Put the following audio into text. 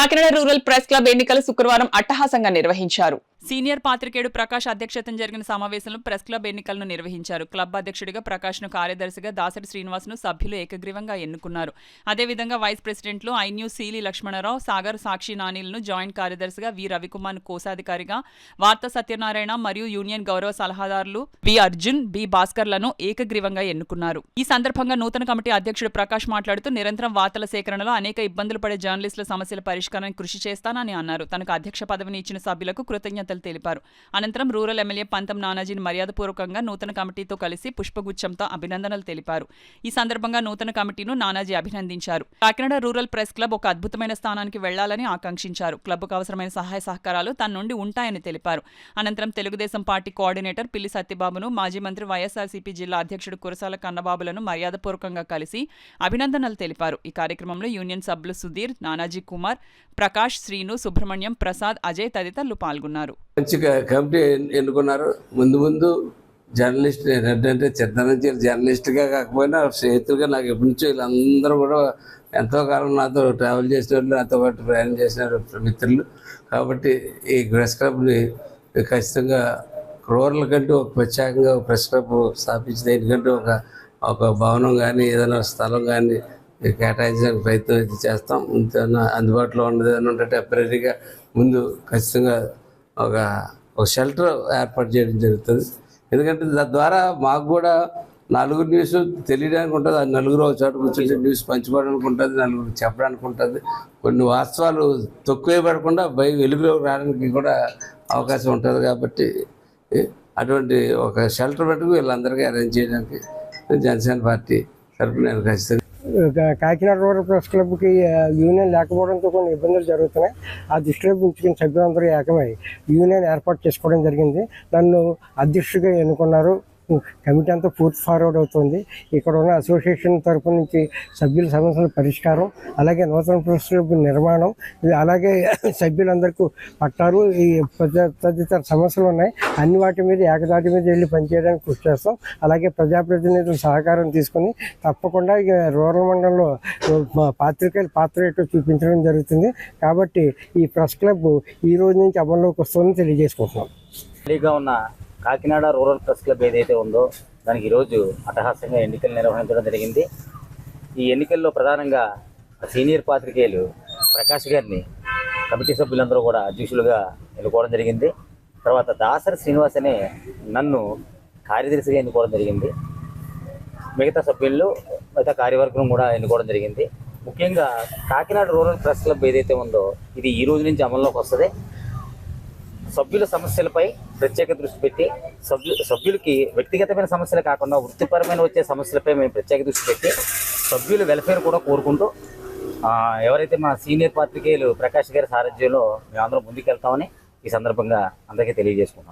Kakinada rural press club ఎన్నికలు శుక్రవారం అట్టహాసంగా నిర్వహించారు. సీనియర్ పాత్రికేయుడు ప్రకాష్ అధ్యక్షతన జరిగిన సమావేశంలో ప్రెస్ క్లబ్ ఎన్నికలను నిర్వహించారు. క్లబ్ అధ్యక్షుడిగా ప్రకాష్ను, కార్యదర్శిగా దాసరి శ్రీనివాస్ను సభ్యులు ఏకగ్రీవంగా ఎన్నుకున్నారు. అదేవిధంగా వైస్ ప్రెసిడెంట్లు ఐన్యూస్ సీలి లక్ష్మణరావు, సాగర్ సాక్షి నానీలను జాయింట్ కార్యదర్శిగా, వి రవికుమార్ కోశాధికారిగా, వార్తా సత్యనారాయణ మరియు యూనియన్ గౌరవ సలహాదారులు వి అర్జున్, బి భాస్కర్లను ఏకగ్రీవంగా ఎన్నుకున్నారు. ఈ సందర్భంగా నూతన కమిటీ అధ్యక్షుడు ప్రకాష్ మాట్లాడుతూ నిరంతరం వార్తల సేకరణలో అనేక ఇబ్బందులు పడే జర్నలిస్టుల సమస్యల పరిష్కారానికి కృషి చేస్తానని అన్నారు. తనకు అధ్యక్ష పదవిని ఇచ్చిన సభ్యులకు కృతజ్ఞతలు తెలిపారు. అనంతరం రూరల్ ఎమ్మెల్యే పంతం నానాజీని మర్యాదపూర్వకంగా నూతన కమిటీతో కలిసి పుష్పగుచ్చంతో అభినందనలు తెలిపారు. ఈ సందర్భంగా నూతన కమిటీను నానాజీ అభినందించారు. కాకినాడ రూరల్ ప్రెస్ క్లబ్ ఒక అద్భుతమైన స్థానానికి వెళ్లాలని ఆకాంక్షించారు. క్లబ్కు అవసరమైన సహాయ సహకారాలు తన నుండి ఉంటాయని తెలిపారు. అనంతరం తెలుగుదేశం పార్టీ కోఆర్డినేటర్ పిల్లి సత్యబాబును, మాజీ మంత్రి వైఎస్ఆర్సీపీ జిల్లా అధ్యక్షుడు కురసాల కన్నబాబులను మర్యాదపూర్వకంగా కలిసి అభినందనలు తెలిపారు. ఈ కార్యక్రమంలో యూనియన్ సభ్యులు సుధీర్, నానాజీ కుమార్, ప్రకాష్, శ్రీను, సుబ్రహ్మణ్యం, ప్రసాద్, అజయ్ తదితరులు పాల్గొన్నారు. మంచిగా కమిటీ ఎన్నుకున్నారు. ముందు జర్నలిస్ట్ ఏంటంటే చిన్న నుంచి జర్నలిస్ట్గా కాకపోయినా స్నేహితులుగా నాకు ఎప్పటి నుంచో వీళ్ళందరూ కూడా ఎంతో కాలం నాతో ట్రావెల్ చేసిన వాళ్ళు, నాతో పాటు ప్రయాణం చేసిన మిత్రులు. కాబట్టి ఈ ప్రెస్ క్లబ్ని ఖచ్చితంగా రూరల్ కంటూ ఒక ప్రత్యేకంగా ఒక ప్రెస్ క్లబ్ స్థాపించి దేనికంటూ ఒక భవనం కానీ ఏదైనా స్థలం కానీ కేటాయించడానికి ప్రయత్నం అయితే చేస్తాం. ఇంతేనా అందుబాటులో ఉన్నది ఏదైనా ఉంటే టెంపరీగా ముందు ఖచ్చితంగా ఒక షెల్టర్ ఏర్పాటు చేయడం జరుగుతుంది. ఎందుకంటే తద్వారా మాకు కూడా నలుగురు న్యూస్ తెలియడానికి ఉంటుంది. అది నలుగురు ఒక చోట కూర్చొని న్యూస్ పంచుకోవడానికి ఉంటుంది, నలుగురు చెప్పడానికి ఉంటుంది. కొన్ని వాస్తవాలు తక్కువే పడకుండా వెలుగులోకి రావడానికి కూడా అవకాశం ఉంటుంది. కాబట్టి అటువంటి ఒక షెల్టర్ పెట్టుకు వీళ్ళందరికీ అరేంజ్ చేయడానికి జనసేన పార్టీ తరఫున నేను ఖచ్చితంగా. కాకినాడ రూరల్ ప్రెస్ క్లబ్కి యూనియన్ లేకపోవడంతో కొన్ని ఇబ్బందులు జరుగుతున్నాయి. ఆ దృష్టిలో ఉంచుకుని సభ్యులందరూ ఏకమై యూనియన్ ఏర్పాటు చేసుకోవడం జరిగింది. నన్ను అధ్యక్షుడిగా ఎన్నుకున్నారు. కమిటీ అంతా పూర్తి ఫార్వర్డ్ అవుతుంది. ఇక్కడ ఉన్న అసోసియేషన్ తరఫు నుంచి సభ్యుల సమస్యల పరిష్కారం, అలాగే నూతన ప్రెస్ క్లబ్ నిర్మాణం, అలాగే సభ్యులందరికీ పట్టాలు, ఈ తదితర సమస్యలు ఉన్నాయి. అన్ని వాటి మీద ఏకదాటి మీద వెళ్ళి పనిచేయడానికి కృషి చేస్తాం. అలాగే ప్రజాప్రతినిధుల సహకారం తీసుకొని తప్పకుండా రూరల్ మండలంలో పాత్రికేయుల పాత్ర ఏంటో చూపించడం జరుగుతుంది. కాబట్టి ఈ ప్రెస్ క్లబ్ ఈ రోజు నుంచి అమల్లోకి వస్తుందని తెలియజేసుకుంటున్నాం. ఉన్న కాకినాడ రూరల్ ప్రెస్ క్లబ్ ఏదైతే ఉందో దానికి ఈరోజు అట్టహాసంగా ఎన్నికలు నిర్వహించడం జరిగింది. ఈ ఎన్నికల్లో ప్రధానంగా సీనియర్ పాత్రికేయులు ప్రకాష్ గారిని కమిటీ సభ్యులందరూ కూడా అధ్యక్షులుగా ఎన్నుకోవడం జరిగింది. తర్వాత దాసరి శ్రీనివాస్ అనే నన్ను కార్యదర్శిగా ఎన్నుకోవడం జరిగింది. మిగతా సభ్యులు మిగతా కార్యవర్గం కూడా ఎన్నుకోవడం జరిగింది. ముఖ్యంగా కాకినాడ రూరల్ ప్రెస్ క్లబ్ ఏదైతే ఉందో ఇది ఈ రోజు నుంచి అమల్లోకి వస్తుంది. సభ్యుల సమస్యలపై ప్రత్యేక దృష్టి పెట్టి సభ్యులకి వ్యక్తిగతమైన సమస్యలు కాకుండా వృత్తిపరమైన వచ్చే సమస్యలపై మేము ప్రత్యేక దృష్టి పెట్టి సభ్యుల వెల్ఫేర్ కూడా కోరుకుంటూ ఎవరైతే మా సీనియర్ పాత్రికేయులు ప్రకాష్ గారి సారథ్యంలో మేమందరం ముందుకెళ్తామని ఈ సందర్భంగా అందరికీ తెలియజేసుకుంటాం.